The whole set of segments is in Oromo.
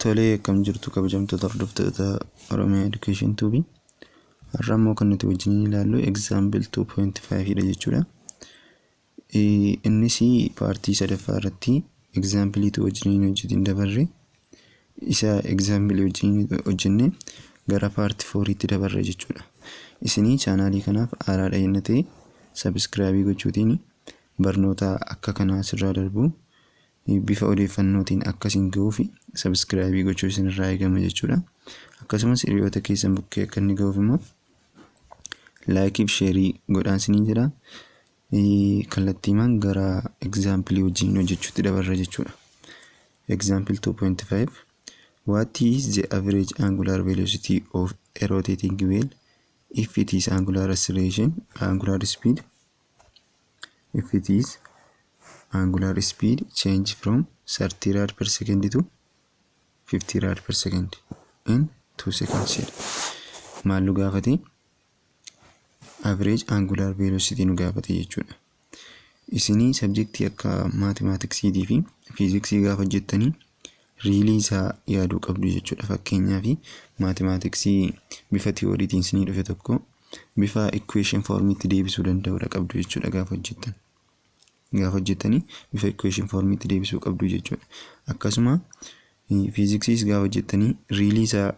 Tolee, akkam jirtu kabajamtoota hordoftoota Oromiyaa Education Tuubii. Har'a immoo kan nuti wajjin ilaallu example 2.5 dha jechuudha. Innis paartii sadaffaa irratti example wajjin hojjetin dabarre isa example wajjin hojjenne gara paartii 4 tti dabarre jechuudha. Isinii chaanaalii kanaaf haaraadha jennee ta'e subscribe gochuutiin barnoota akka kanaa sirraa darbu bifa odeeffannootiin akkasiin ga'uu fi subscribe gochuu isinirraa eegama jechuudha. Akkasumas hiriyoota keessan bukkee akka inni ga'uuf immoo like fi share godhaan isiniin jedha. Kallattiimaan gara example wajjin hojjechuutti dabarra jechuudha. Example 2.5 What is the average angular velocity of a rotating wheel if it is angular acceleration, angular speed, if it is angular speed change from 30 rad per second to 50 rad per second in 2 seconds. Maallu gaafate? Average angular velocity nu gaafate jechuudha. Isinii subjectii akka mathematicsii fi physicsii gaafa hojjettanii riilii isaa yaaduu qabdu jechuudha. Fakkeenyaaf mathematicsii bifa theoreetiin isinii dhufe tokko bifa equation formiitti deebisuu danda'uudha qabdu jechuudha gaafa hojjettan. Gaafa hojjettanii bifa equation formiitti deebisuu qabdu jechuudha. Akkasuma physicsii gaafa hojjettanii riilii isaa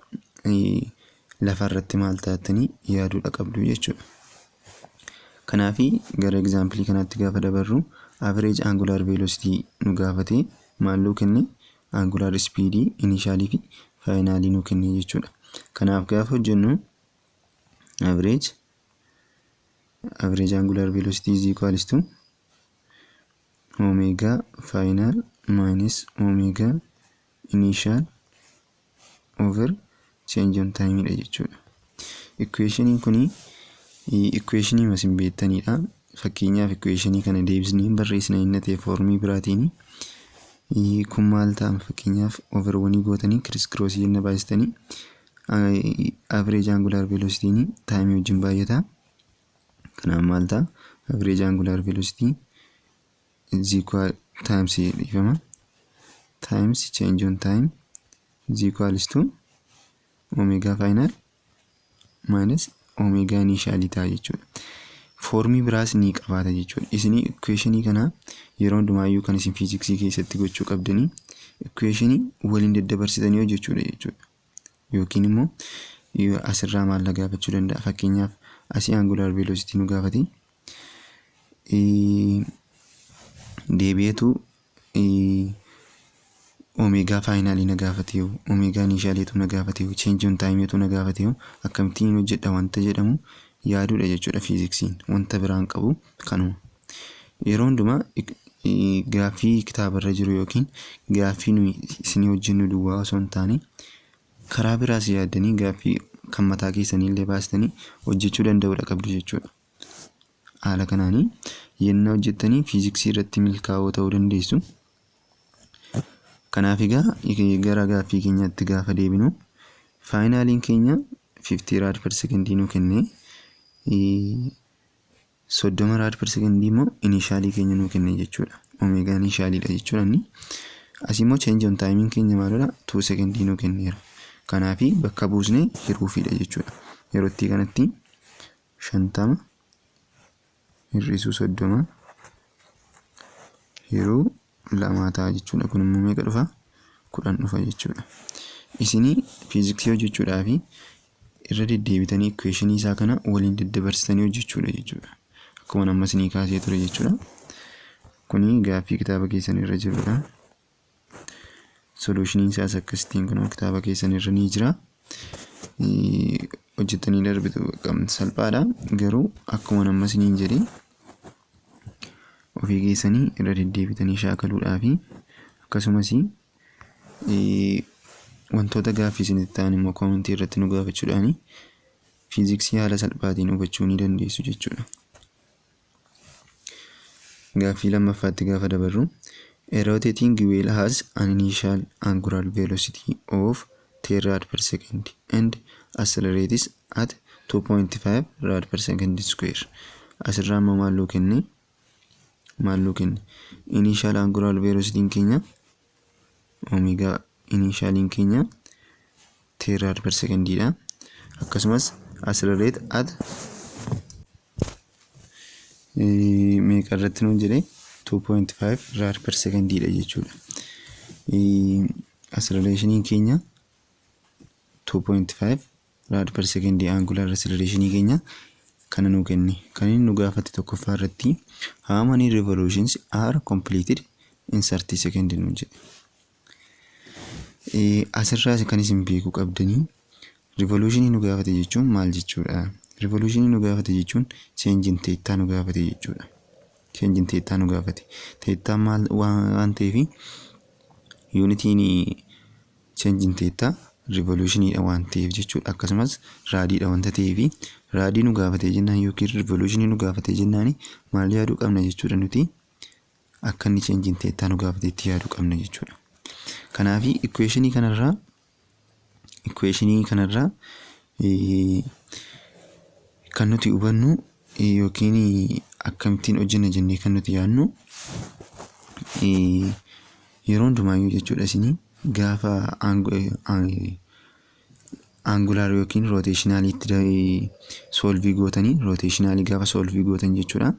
lafarratti maal taatanii yaaduudha qabdu jechuudha. Kanaafi gara example kanaatti gaafa dabarru average angular velocity nu gaafate maalluu kenne angular speed initially fi finally nu kenne jechuudha. Kanaaf gaafa hojjennu average angular velocity is equals to omega final minus omega initial over change on time dha jechuudha. Equation kuni equation masin beektanidha. Fakkeenyaaf equation kana deebisnee barreessina inni ta'e formii biraatiin kun maal ta'a? Fakkeenyaaf over 1 gootanii criss cross jenna baay'istanii average angular velocity ni time wajjin baay'ata. Kanaaf maal ta'a? Average angular velocity is equal times ifama times change on time is equals to omega final minus omega initial ta'a jechuudha. Formii biraas ni qabaata jechuudha. Isinii equation kana yeroo hundumaayyuu kan isin physicsii keessatti gochuu qabdanii equation waliin daddabarsitanii hojjechuudha jechuudha. Yookiin immoo asirraa maal gaafachuu danda'a? Fakkeenyaaf asii angular velocity nu gaafate deebi'eetu omega finally na gaafate omega initial tu na gaafate change on time tu na gaafate akkamittiin hojjedha wanta jedhamu yaaduudha jechuudha. Physiksiin wanta biraan qabu kanuma. Yeroo hundumaa gaaffii kitaabarra jiru yookiin gaaffii nu isinii hojjennu duwwaa osoo hin taane karaa biraas yaaddanii gaaffii kan mataa keessanii illee baastanii hojjechuu danda'uudha qabdu jechuudha. Haala kanaanii yennaa hojjettanii physiksii irratti milkaa'oo ta'uu dandeessu. Kanaaf egaa gara gaaffii keenyaatti gaafa deebinu finaliin keenya 50 rad per second nu kenne 30 rad per second immoo initially keenya nu kenne jechuudha. Omega initially dha jechuudha. As immoo change on time keenya maalidha? 2 second nu kenneera. Kanaaf bakka buusnee hiruufidha jechuudha. Yeroo itti kanatti 50 hir'isuu 30 hiruu 2 ta'a jechuudha. Kun immoo meeqa dhufa? 10 dhufa jechuudha. Isinii physicsii hojjechuudhaaf irra deddeebitanii equation isaa kana waliin daddabarsitanii hojjechuudha jechuudha. Akkuma amma isinii kaasee ture jechuudha. Kuni gaaffii kitaaba keessan irra jirudha. Solution isaas akkasitiin kun kitaaba keessan irra ni jira. Hojjettanii darbitu salphaadha. Garuu akkuma amma isiniin jedhee ofii keessanii irra deddeebitanii shaakaluudhaaf akkasumas wantoota gaaffii isinitti ta'an immoo commentii irratti nu gaafachuudhaan physiksii haala salphaatiin hubachuu ni dandeessu jechuudha. Gaaffii lammaffaatti gaafa dabarru a rotating wheel has an initial angular velocity of 10 rad per second and accelerates at 2.5 rad per second square. Asirraa immoo maalluu kenne initial angular velocity keenya omega initialiin keenya 10 rad per second dha. Akkasumas accelerate at meeqa irratti nuun jedhe 2.5 rad per second dha jechuudha. Accelerationin keenya 2.5 rad per second angular accelerationin keenya kana nu kenne. Kan inni nu gaafate tokkoffaa irratti how many revolutions are completed in 30 seconds nuun jedhe. Asirraa kan isin beekuu qabdanii revolutionii nu gaafate jechuun maal jechuudha? Revolutionii nu gaafate jechuun change in theta nu gaafate jechuudha. Change in theta nu gaafate. Theta maal waan ta'eef unitiin change in theta revolutionii dha waan ta'eef jechuudha. Akkasumas raadii dha wanta ta'eef raadii nu gaafate jennaan yookiin revolutionii nu gaafate jennaan maal yaaduu qabna jechuudha nuti akka inni change in theta nu gaafate itti yaaduu qabna jechuudha. Kanaaf equationii kanarraa kan nuti hubannu yookiin akkamittiin hojjenna jennee kan nuti yaadnu yeroo hundumaayyuu jechuudha isinii gaafa angular yookiin rotationaliitti solve gootanii rotationalii gaafa solve gootan jechuudha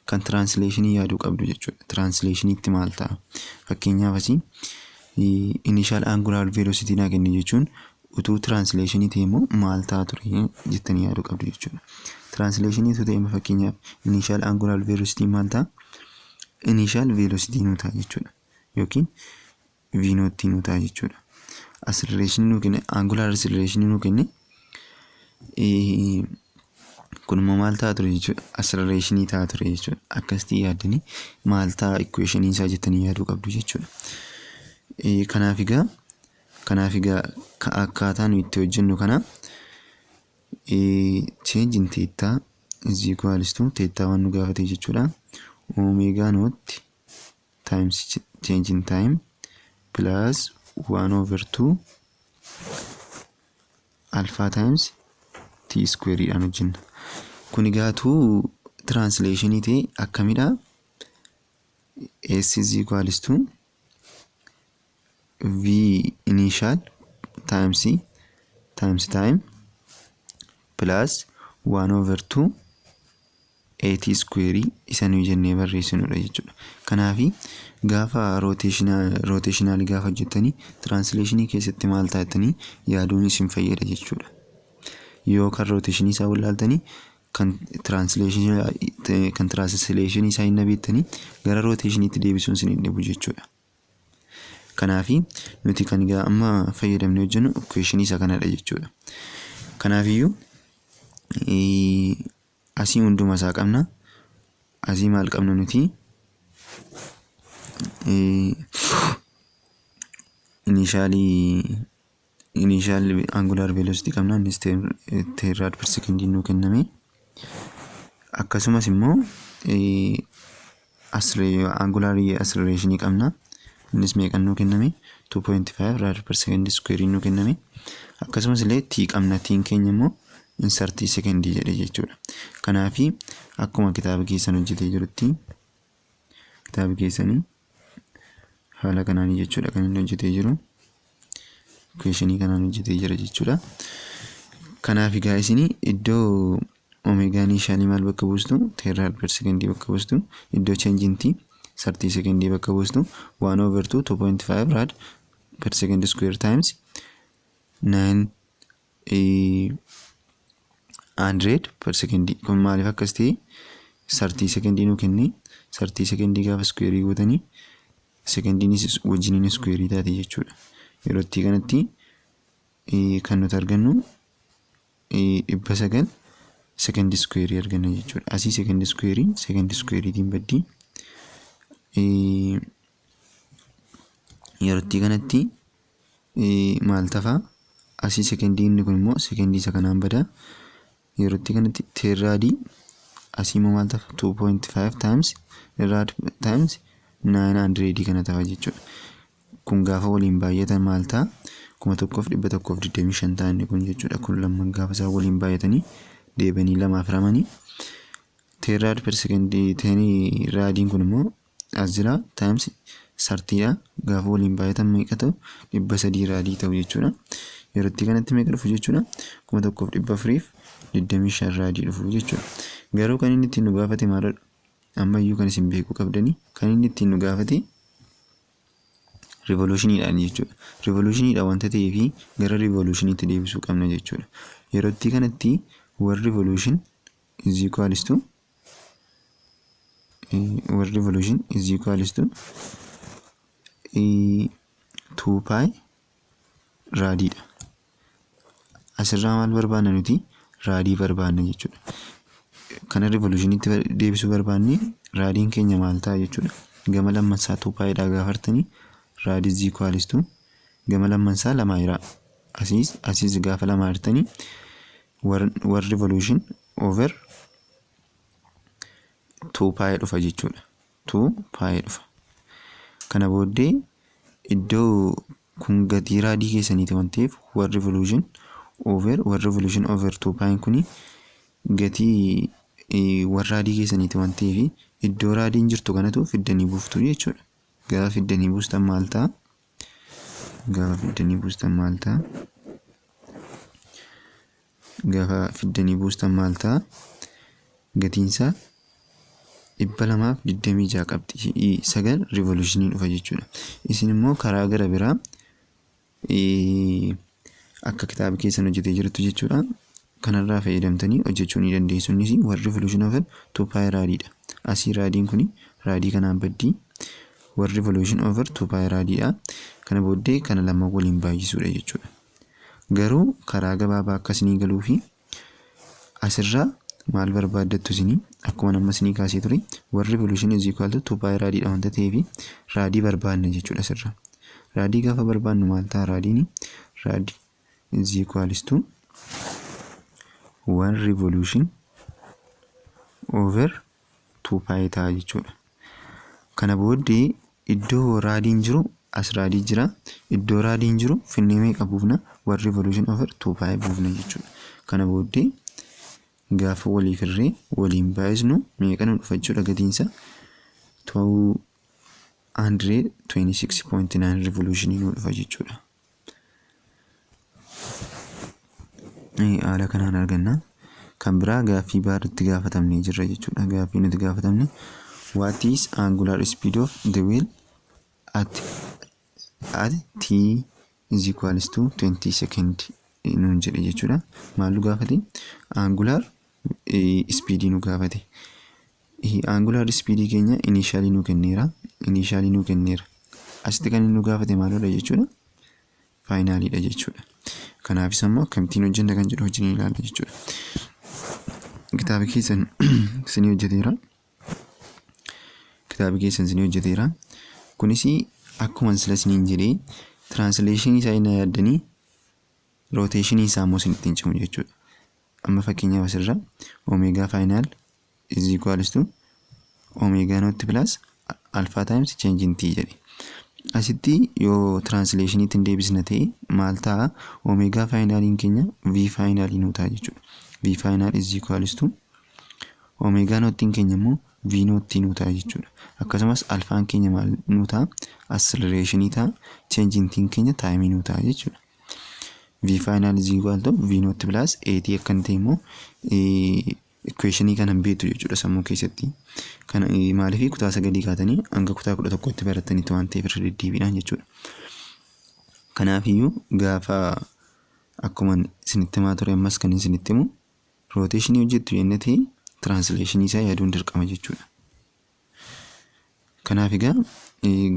kan translationii yaaduu qabdu jechuudha. Translationiitti maal ta'a? Fakkeenyaaf asii initial angular velocity naa kenne jechuun utuu translationii ta'e immoo maal ta'a ture jettanii yaaduu qabdu jechuudha. Translationii utuu ta'e immoo fakkeenyaaf initial angular velocity maal ta'a? Initial velocity nu ta'a jechuudha yookiin v naught nu ta'a jechuudha. Acceleration nu kenne angular acceleration nu kenne kun immoo maal ta'a ture jechuudha. Accelerationii ta'a ture jechuudha. Akkasitti yaaddanii maal ta'a equationii isaa jettanii yaaduu qabdu jechuudha. Kanaaf egaa akkaataa nu itti hojjennu kana change in theta is equals to theta waan nu gaafate jechuudha. Omega naught times change in time plus 1/2 alpha times t square dhaan hojjenna. Kun egaatu translationii ta'e akkamidha? S is equals to v initial times time plus 1/2 at square isa nu jennee barreessinudha jechuudha. Kanaafi gaafa rotational gaafa hojjettanii translationii keessatti maal taatanii yaaduun isin fayyada jechuudha. Yoo kan rotationii isaa wallaaltanii kan translationii isaa hin beektanii gara rotationiitti deebisuun isin hin dhibu jechuudha. Kanaafi nuti kan egaa amma fayyadamne hojjennu equationii isa kanadha jechuudha. Kanaafiyyuu asii hunduma isaa qabna. Asii maal qabna nuti? Initial angular velocity qabna. Innis 10 rad per second nu kenname. Akkasumas immoo angular acceleration qabna. Innis meeqa nu kenname? 2.5 rad per second square nu kenname. Akkasumas illee t qabna. T'in keenya immoo in 30 second jedhe jechuudha. Kanaafi akkuma kitaaba keessan hojjetee jirutti kitaaba keessanii haala kanaan jechuudha kan inni hojjetee jiru. Equationii kanaan hojjetee jira jechuudha. Kanaaf egaa isinii iddoo omega initialii maal bakka buustu 10 rad per second bakka buustu iddoo change in t 30 second bakka buustu 1/2 2.5 rad per second square times 9 100 per second. Kun maaliif akkas ta'e 30 second nu kenne 30 second gaafa square gootanii secondiinis wajjiniin square taate jechuudha. Yeroo itti kanatti kan nuti argannu 900 second square arganna jechuudha. Asii second squareetiin baddii yeroo itti kanatti maal tafa asii secondiin kun immoo secondii isa kanaan bada. Yeroo itti kanatti 10 raadii asii immoo maal tafa 2.5 times rad times 900 kana tafa jechuudha. Kun gaafa waliin baay'atan maal ta'a? 1125 ta'an kun jechuudha. Kun lamman gaafa isaa waliin baay'atanii deebanii lamaaf ramanii 10 rad per second 10 raadiin kun immoo as jira times 30 gaafa waliin baay'atan meeqa ta'u 300 raadii ta'u jechuudha. Yeroo itti kanatti meeqa dhufu jechuudha 1425 raadii dhufu jechuudha. Garuu kan inni ittiin nu gaafate maalidha? Ammayyuu kan isin beekuu qabdanii kan inni ittiin nu gaafate revolutioniidhaan jechuudha. Revolutioniidhaan wanta ta'eef gara revolutioniitti deebisuu qabna jechuudha. Yeroo itti kanatti war revolution is equals to 2 pi raadiidha. Asirraa maal barbaanna nuti? Raadii barbaanna jechuudha. Kana revolutioniitti deebisuu barbaanne raadiin keenya maal ta'a jechuudha. Gama lammansaa 2 pi dha gaafartanii raadii is equals to gama lammansaa 2 jira. Asiis gaafa 2 jirtanii war revolution over 2 pi dhufa jechuudha. 2 pi dhufa. Kana booddee iddoo kun gatii raadii keessaniiti waan ta'eef war revolution over 2 pi kuni gatii war raadii keessaniiti waan ta'eef iddoo raadiin jirtu kanatu fiddanii buuftu jechuudha. Gaafa fiddanii buustan maal ta'a? Gaafa fiddanii gatiinsaa 226 qabdi. 9 revolutionii dhufa jechuudha. Isin immoo karaa gara biraa akka kitaaba keessan hojjetee jirtu jechuudha. Kanarraa fayyadamtanii hojjechuu ni dandeessu. Innis war revolution over 2 pi raadiidha. Asii raadiin kuni raadii kanaan baddii war revolution over 2 pi raadiidha. Kana booddee kana lama waliin baay'isuudha jechuudha. Garuu karaa gabaabaa akkasii galuu fi asirraa maal barbaaddattu isinii akkuma nama isinii kaasee ture war revolution is equal to 2 pi raadiidha wanta ta'eef raadii barbaadna jechuudha asirraa. Raadii gaafa barbaadnu maal ta'a raadiin? Raadii is equals to 1 revolution over 2 pi ta'a jechuudha. Kana booddee iddoo raadiin jiru as raadii jira. Iddoo raadiin jiru finnee meeqa buufna? War revolution over 2 pi buufna jechuudha. Kana booddee gaafa waliif irree waliin baay'isnu meeqa nu dhufa jechuudha gatiinsa 226.9 revolutionii nu dhufa jechuudha. Haala kanaan arganna. Kan biraa gaaffii baarratti gaafatamnee jirra jechuudha. Gaaffii nuti gaafatamne what is angular speed of the wheel at t is equals to 20 second nuun jedhe jechuudha. Maaltu gaafate? Angular speed nu gaafate. Angular speed keenya initially nu kenneera. Asitti kan nu gaafate maalidha jechuudha? Finalidha jechuudha. Kanaafis ammoo akkamittiin hojjenna kan jedhu wajjin ilaalla jechuudha. Kitaaba keessan isinii hojjeteera. Kunis akkuma sila isiniin jedhee translation isaa inni yaaddanii rotation isaa immoo isin ittiin cimu jechuudha. Amma fakkeenyaaf asirra omega final is equals to omega naught plus alpha times change in t jedhe. Asitti yoo translation ittiin deebisna ta'e maal ta'a? Omega finaliin keenya v finalii nu ta'a jechuudha. V final is equals to omega naughtiin keenya immoo v naught nu ta'a jechuudha. Akkasumas alfaan keenya maal nu ta'a? Accelerationii ta'a. Change in t keenya time nu ta'a jechuudha. V final is equal to v naught plus at akkan ta'e immoo equationii kanan beektu jechuudha sammuu keessatti. Kana maaliif kutaa 9 kaatanii hanga kutaa 11tti barattanitti waan ta'eef irra deddeebiidhaan jechuudha. Kanaafiyyuu gaafa akkuma isinitti himaa ture ammas kan isinitti himu rotationii hojjettu jennee ta'e translationii isaa yaaduun dirqama jechuudha. Kanaaf egaa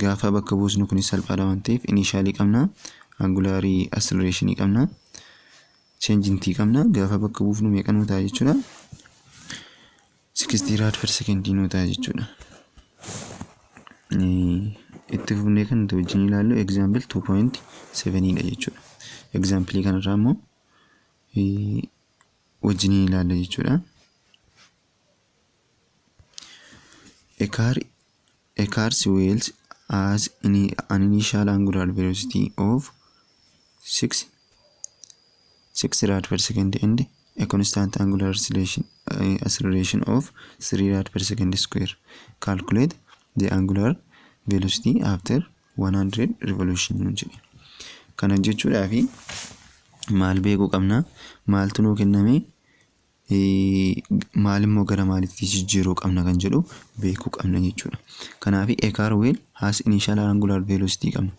gaafa bakka buusnu kunis salphaadha waan ta'eef initially qabna, angular acceleration qabna, change in t qabna. Gaafa bakka buufnu meeqa nu ta'a jechuudha? 60 rad per second nu ta'a jechuudha. Itti fufnee kan nuti wajjin ilaallu example 2.7 dha jechuudha. Example kanarraa immoo wajjin ilaalla jechuudha. A car's wheels has an initial angular velocity of 6 rad per second and a constant angular acceleration of 3 rad per second square. Calculate the angular velocity after 100 revolution nuun jedhe. Kana jechuudhaa fi maal beekuu qabna? Maaltu nuu kenname? Maal immoo gara maalitti jijjiiruu qabna kan jedhu beekuu qabna jechuudha. Kanaaf a car wheel has initial angular velocity qabna.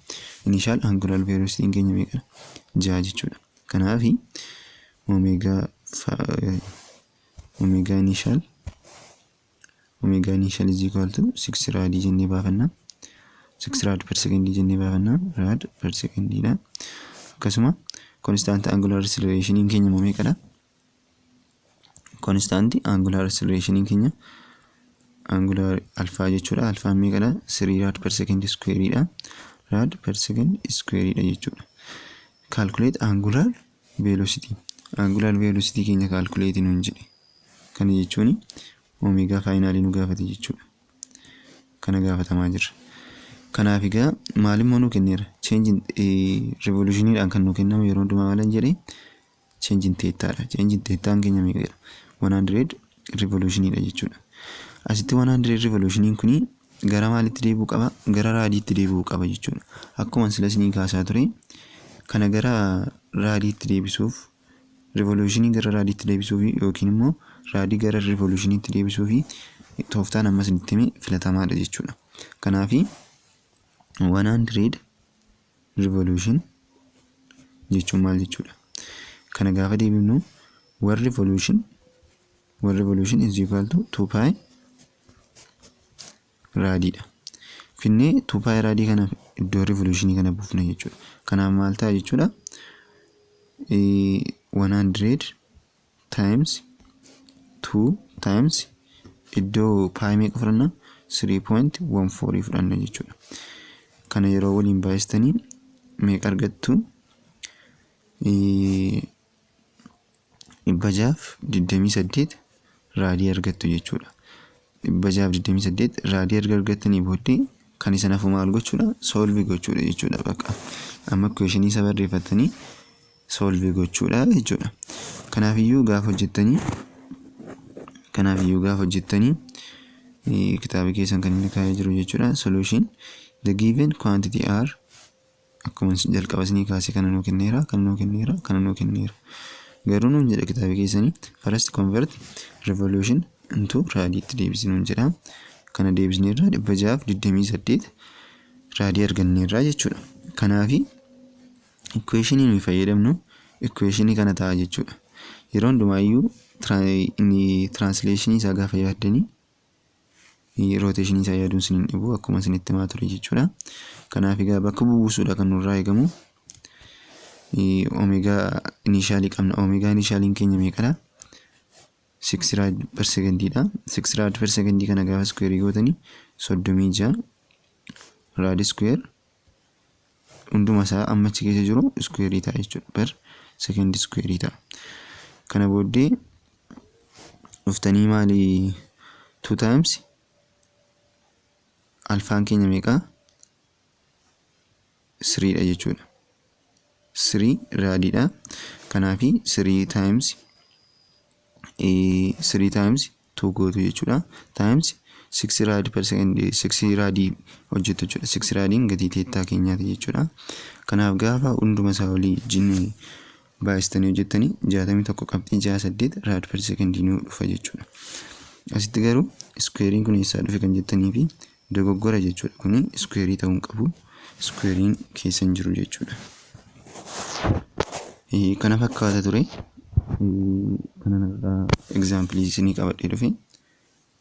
Initial angular velocity keenya meeqa? 6 jechuudha. Kanaaf omega initial is equal to 6 rad jennee baafanna. 6 rad per second jennee baafanna. Rad per second dha. Akkasuma constant angular acceleration keenya immoo meeqadha? Constant angular acceleration keenya angular alpha jechuudha. Alpha meeqadha? 3 rad per second square dha. Rad per second square dha jechuudha. Calculate angular velocity. Angular velocity keenya calculate nuun jedhe. Kana jechuun omega final nu gaafate jechuudha. Kana gaafatamaa jirra. Kanaaf egaa maal immoo nu kenneera? Change in revolution dhaan kan nu kennamu yeroo hundumaa maal jedhee change in theta dha. Change in theta keenya meeqadha? 100 revolution dha jechuudha. Asitti 100 revolution kuni gara maalitti deebi'uu qaba? Gara raadiitti deebi'uu qaba jechuudha. Akkuma sila isinii kaasaa ture kana gara raadiitti deebisuuf revolution gara raadiitti deebisuuf yookiin immoo raadii gara revolutionitti deebisuuf tooftaan ammas nutti hime filatamaadha jechuudha. Kanaaf 100 revolution jechuun maal jechuudha? Kana gaafa deebifnu one revolution is equal to 2 pi raadiidha. Finnee 2 pi raadii kana iddoo revolution kana buufna jechuudha. Kanaaf maal ta'a jechuudha? 100 times 2 times iddoo pi meeqa fudhanna? 3.14 fudhanna jechuudha. Kana yeroo waliin baay'istanii meeqa argattu? 628 raadii argattu jechuudha. 628 raadii argattanii booddee kan isa nafu maal gochuudha? Solve gochuudha jechuudha. Bakka amma equation isa barreeffattanii solve gochuudha jechuudha. Kanaaf iyyuu gaafa hojjettanii kitaaba keessan kan inni kaa'ee jiru jechuudha. Solution the given quantity are akkuma jalqaba isinii kaasee kana nuu kenneera. Garuu nuun jedha kitaaba keessanii first convert revolution into raadiitti deebisnuun jedha. Kana deebisneerra 628 raadii arganneerra jechuudha. Kanaaf equation nuyi fayyadamnu equation kana ta'a jechuudha. Yeroo hundumaayyuu inni translation isaa gaafa yaaddanii rotation isaa yaaduun isin hin dhibu akkuma isinitti himaa ture jechuudha. Kanaaf egaa bakka buusuudha kan nurraa eegamu. Omega initial qabna. Omega initial keenya meeqadha? 6 rad per second dha. 6 rad per second kana gaafa square gootanii 36 rad square hunduma isaa amma achi keessa jiru square ta'a jechuudha. Per second square ta'a. Kana booddee dhuftanii maali 2 times alfaan keenya meeqa? 3 dha jechuudha. 3 raadiidha. Kanaaf 3 times 2 gootu jechuudha. Times 6 rad per second 6 raadii hojjetu jechuudha. 6 raadiin gatii teettaa keenyaati jechuudha. Kanaaf gaafa hunduma isaa olii jinni baay'istanii hojjettanii 61.68 rad per second nu dhufa jechuudha. Asitti garuu squarein kun eessaa dhufe kan jettanii fi dogoggora jechuudha. Kuni square ta'uu hin qabu. Squarein keessa hin jiru jechuudha. Kana fakkaata ture. Kana example isinii qabadhee dhufe.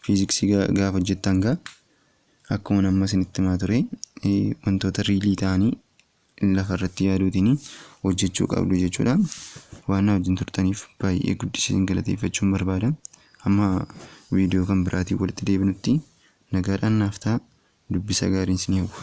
Physics gaafa hojjettan akkuma amma isinitti himaa ture wantoota riilii ta'anii lafarratti yaaduutiin hojjechuu qabdu jechuudha. Waan wajjin turtaniif baay'ee guddiseen galateeffachuun barbaada. Amma viidiyoo kan biraatiin walitti deebinutti nagaadhaan naaf ta'a. Dubbisa gaariin isinii hawwa.